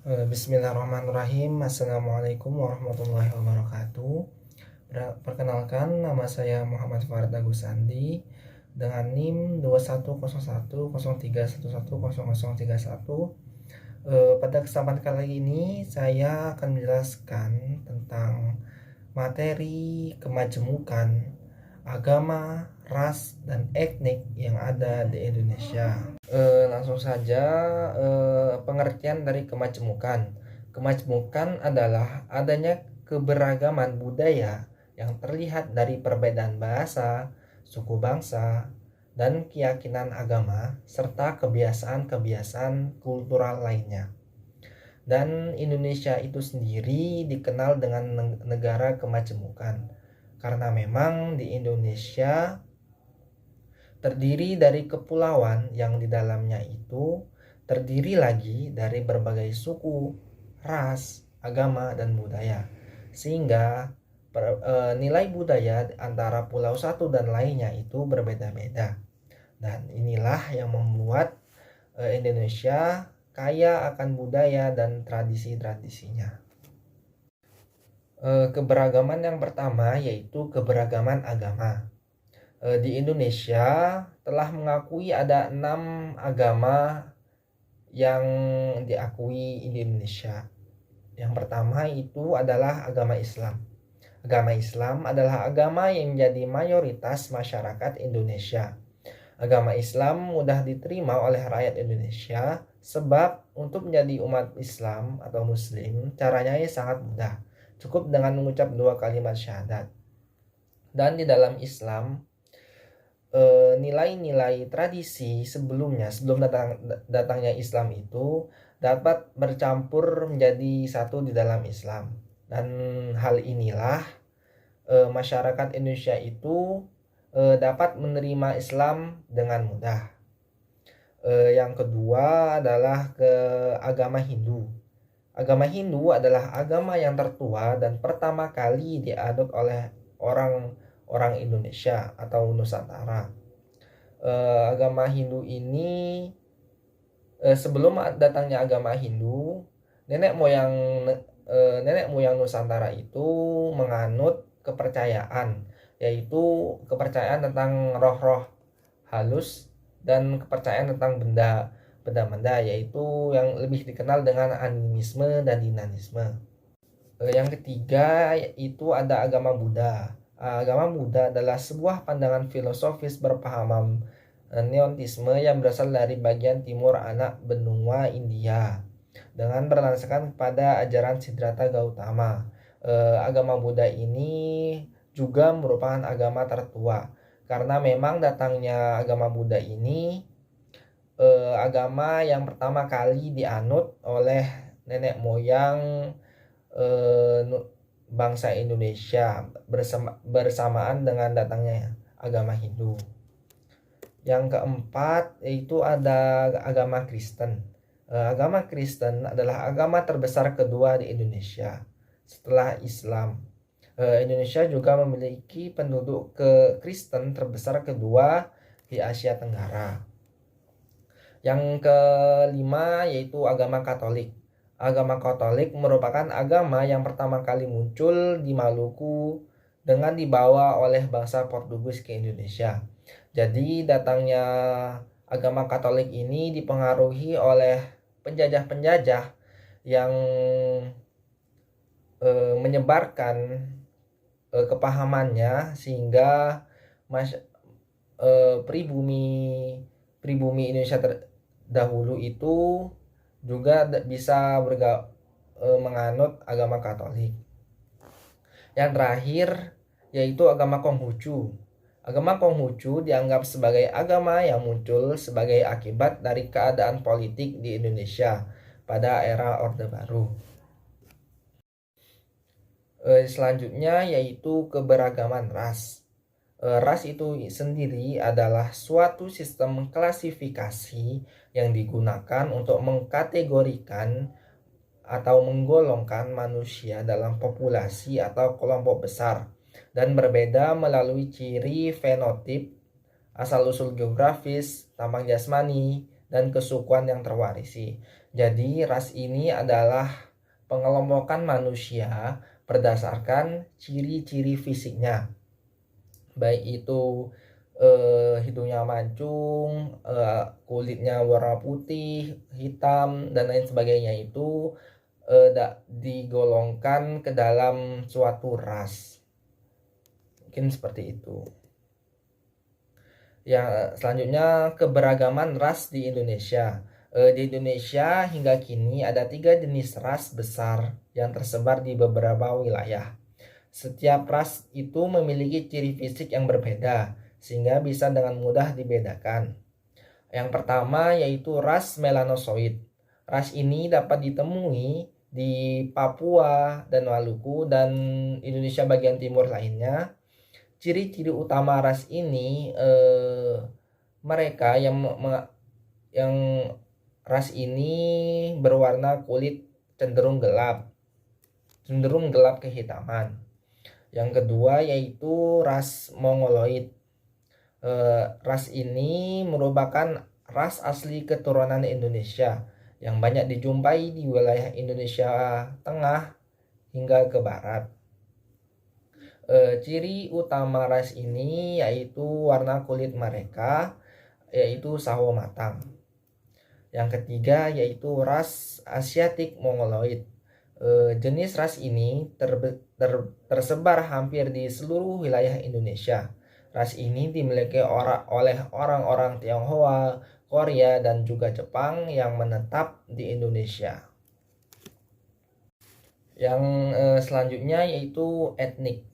Bismillahirrahmanirrahim. Assalamualaikum warahmatullahi wabarakatuh. Perkenalkan, nama saya Muhammad Farad Agus Andi dengan NIM 210103110031. Pada kesempatan kali ini saya akan menjelaskan tentang materi kemajemukan agama, ras, dan etnik yang ada di Indonesia. Langsung saja, pengertian dari kemajemukan. Kemajemukan adalah adanya keberagaman budaya yang terlihat dari perbedaan bahasa, suku bangsa, dan keyakinan agama, serta kebiasaan-kebiasaan kultural lainnya. Dan Indonesia itu sendiri dikenal dengan negara kemajemukan, karena memang di Indonesia terdiri dari kepulauan yang di dalamnya itu terdiri lagi dari berbagai suku, ras, agama, dan budaya. Sehingga nilai budaya antara pulau satu dan lainnya itu berbeda-beda. Dan inilah yang membuat Indonesia kaya akan budaya dan tradisi-tradisinya. Keberagaman yang pertama yaitu keberagaman agama. Di Indonesia telah mengakui ada 6 agama yang diakui di Indonesia. Yang pertama itu adalah agama Islam. Agama Islam adalah agama yang menjadi mayoritas masyarakat Indonesia. Agama Islam mudah diterima oleh rakyat Indonesia sebab untuk menjadi umat Islam atau Muslim caranya sangat mudah. Cukup dengan mengucap 2 kalimat syahadat. Dan di dalam Islam nilai-nilai tradisi sebelum datangnya Islam itu dapat bercampur menjadi satu di dalam Islam. Dan hal inilah masyarakat Indonesia itu dapat menerima Islam dengan mudah. Yang kedua adalah ke agama Hindu. Agama Hindu adalah agama yang tertua dan pertama kali diadopsi oleh orang Indonesia atau Nusantara. Agama Hindu ini sebelum datangnya agama Hindu, nenek moyang Nusantara itu menganut kepercayaan, yaitu kepercayaan tentang roh-roh halus dan kepercayaan tentang benda-benda, yaitu yang lebih dikenal dengan animisme dan dinanisme. Yang ketiga itu ada agama Buddha. Agama Buddha adalah sebuah pandangan filosofis berpaham neontisme yang berasal dari bagian timur anak benua India dengan berlandaskan kepada ajaran Siddhartha Gautama. Agama Buddha ini juga merupakan agama tertua karena memang datangnya agama Buddha ini agama yang pertama kali dianut oleh nenek moyang bangsa Indonesia bersamaan dengan datangnya agama Hindu. Yang keempat yaitu ada agama Kristen. Agama Kristen adalah agama terbesar kedua di Indonesia setelah Islam. Indonesia juga memiliki penduduk Kristen terbesar kedua di Asia Tenggara. Yang kelima yaitu agama Katolik. Agama Katolik merupakan agama yang pertama kali muncul di Maluku dengan dibawa oleh bangsa Portugis ke Indonesia. Jadi datangnya agama Katolik ini dipengaruhi oleh penjajah-penjajah yang menyebarkan kepahamannya sehingga pribumi Indonesia terdahulu itu juga bisa menganut agama Katolik. Yang terakhir yaitu agama Konghucu. Agama Konghucu dianggap sebagai agama yang muncul sebagai akibat dari keadaan politik di Indonesia pada era Orde Baru. Selanjutnya yaitu keberagaman ras. Ras itu sendiri adalah suatu sistem klasifikasi yang digunakan untuk mengkategorikan atau menggolongkan manusia dalam populasi atau kelompok besar dan berbeda melalui ciri fenotip, asal-usul geografis, tampang jasmani, dan kesukuan yang terwarisi. Jadi ras ini adalah pengelompokan manusia berdasarkan ciri-ciri fisiknya, baik itu hidungnya mancung, kulitnya warna putih, hitam, dan lain sebagainya, itu digolongkan ke dalam suatu ras. Mungkin seperti itu. Yang selanjutnya, keberagaman ras di Indonesia. Di Indonesia hingga kini ada 3 jenis ras besar yang tersebar di beberapa wilayah. Setiap ras itu memiliki ciri fisik yang berbeda, sehingga bisa dengan mudah dibedakan. Yang pertama yaitu ras melanosoid. Ras ini dapat ditemui di Papua dan Maluku dan Indonesia bagian timur lainnya. Ciri-ciri utama ras ini, mereka yang ras ini berwarna kulit cenderung gelap kehitaman. Yang kedua yaitu ras Mongoloid. Ras ini merupakan ras asli keturunan Indonesia yang banyak dijumpai di wilayah Indonesia Tengah hingga ke barat. Ciri utama ras ini yaitu warna kulit mereka yaitu sawo matang. Yang ketiga yaitu ras Asiatic Mongoloid. Jenis ras ini tersebar hampir di seluruh wilayah Indonesia. Ras ini dimiliki oleh orang-orang Tionghoa, Korea, dan juga Jepang yang menetap di Indonesia. Yang selanjutnya yaitu etnik.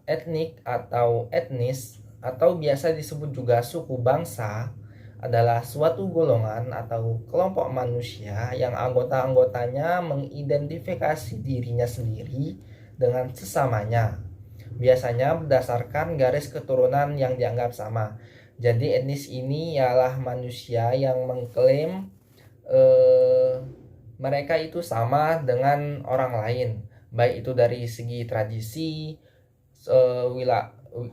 Etnik atau etnis atau biasa disebut juga suku bangsa adalah suatu golongan atau kelompok manusia yang anggota-anggotanya mengidentifikasi dirinya sendiri dengan sesamanya, biasanya berdasarkan garis keturunan yang dianggap sama. Jadi etnis ini ialah manusia yang mengklaim mereka itu sama dengan orang lain, baik itu dari segi tradisi,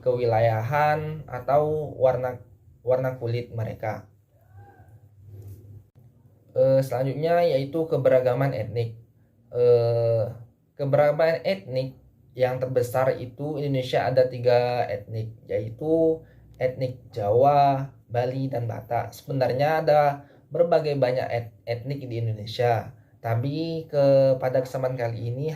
kewilayahan, atau warna kulit mereka. Selanjutnya yaitu keberagaman etnik. Keberagaman etnik yang terbesar itu Indonesia ada 3 etnik, yaitu etnik Jawa, Bali, dan Batak. Sebenarnya ada berbagai banyak etnik di Indonesia, tapi pada kesempatan kali ini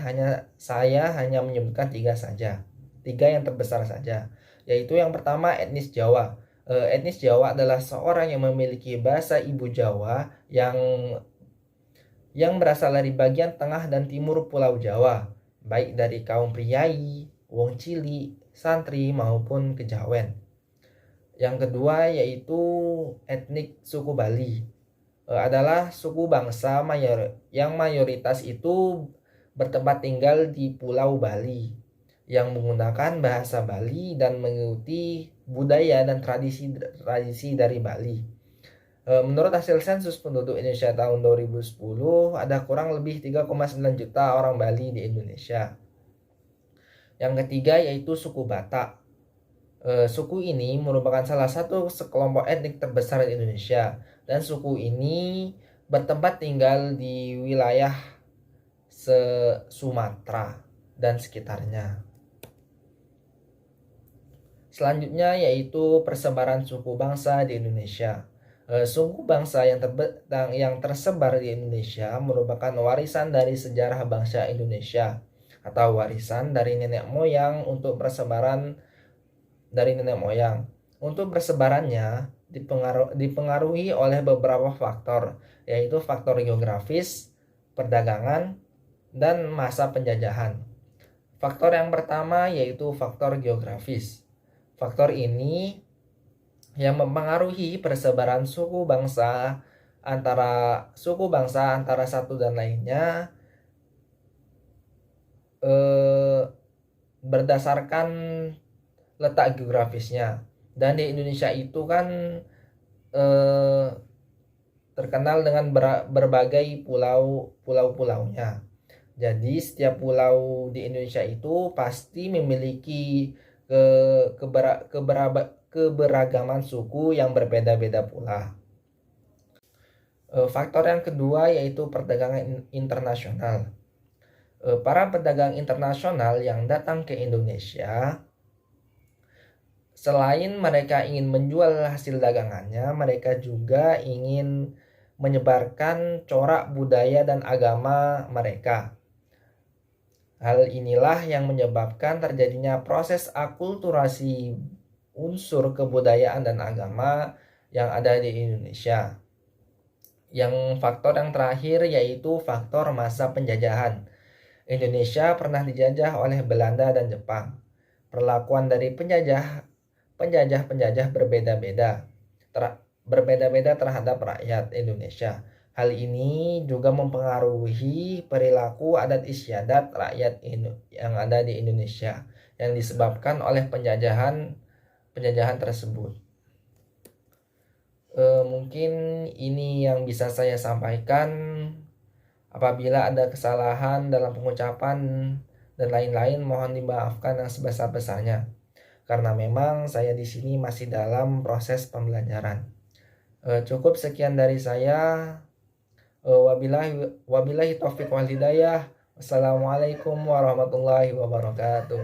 saya hanya menyebutkan 3 saja. 3 yang terbesar saja, yaitu yang pertama etnis Jawa. Etnis Jawa adalah seorang yang memiliki bahasa ibu Jawa yang berasal dari bagian tengah dan timur Pulau Jawa, baik dari kaum priai, wong cili, santri, maupun kejawen. Yang kedua yaitu etnik suku Bali. Adalah suku bangsa yang mayoritas itu bertempat tinggal di Pulau Bali, yang menggunakan bahasa Bali dan mengikuti budaya dan tradisi dari Bali. Menurut hasil sensus penduduk Indonesia tahun 2010, ada kurang lebih 3,9 juta orang Bali di Indonesia. Yang ketiga yaitu suku Batak. Suku ini merupakan salah satu sekelompok etnik terbesar di Indonesia, dan suku ini bertempat tinggal di wilayah Sumatera dan sekitarnya. Selanjutnya yaitu persebaran suku bangsa di Indonesia. Suku bangsa yang tersebar di Indonesia merupakan warisan dari sejarah bangsa Indonesia, atau warisan dari nenek moyang untuk persebaran dari nenek moyang. Untuk persebarannya dipengaruhi oleh beberapa faktor, yaitu faktor geografis, perdagangan, dan masa penjajahan. Faktor yang pertama yaitu faktor geografis. Faktor ini yang mempengaruhi persebaran suku bangsa antara satu dan lainnya berdasarkan letak geografisnya. Dan di Indonesia itu kan terkenal dengan berbagai pulau-pulaunya. Jadi setiap pulau di Indonesia itu pasti memiliki keberagaman suku yang berbeda-beda pula. Faktor yang kedua yaitu perdagangan internasional. Para pedagang internasional yang datang ke Indonesia, selain mereka ingin menjual hasil dagangannya, mereka juga ingin menyebarkan corak budaya dan agama mereka. Hal inilah yang menyebabkan terjadinya proses akulturasi unsur kebudayaan dan agama yang ada di Indonesia. Yang faktor yang terakhir yaitu faktor masa penjajahan. Indonesia pernah dijajah oleh Belanda dan Jepang. Perlakuan dari penjajah berbeda-beda terhadap rakyat Indonesia. Hal ini juga mempengaruhi perilaku adat istiadat rakyat yang ada di Indonesia yang disebabkan oleh penjajahan tersebut. Mungkin ini yang bisa saya sampaikan. Apabila ada kesalahan dalam pengucapan dan lain-lain, mohon dimaafkan yang sebesar-besarnya. Karena memang saya di sini masih dalam proses pembelajaran. Cukup sekian dari saya. Wabillahi taufiq wal hidayah. Wassalamualaikum warahmatullahi wabarakatuh.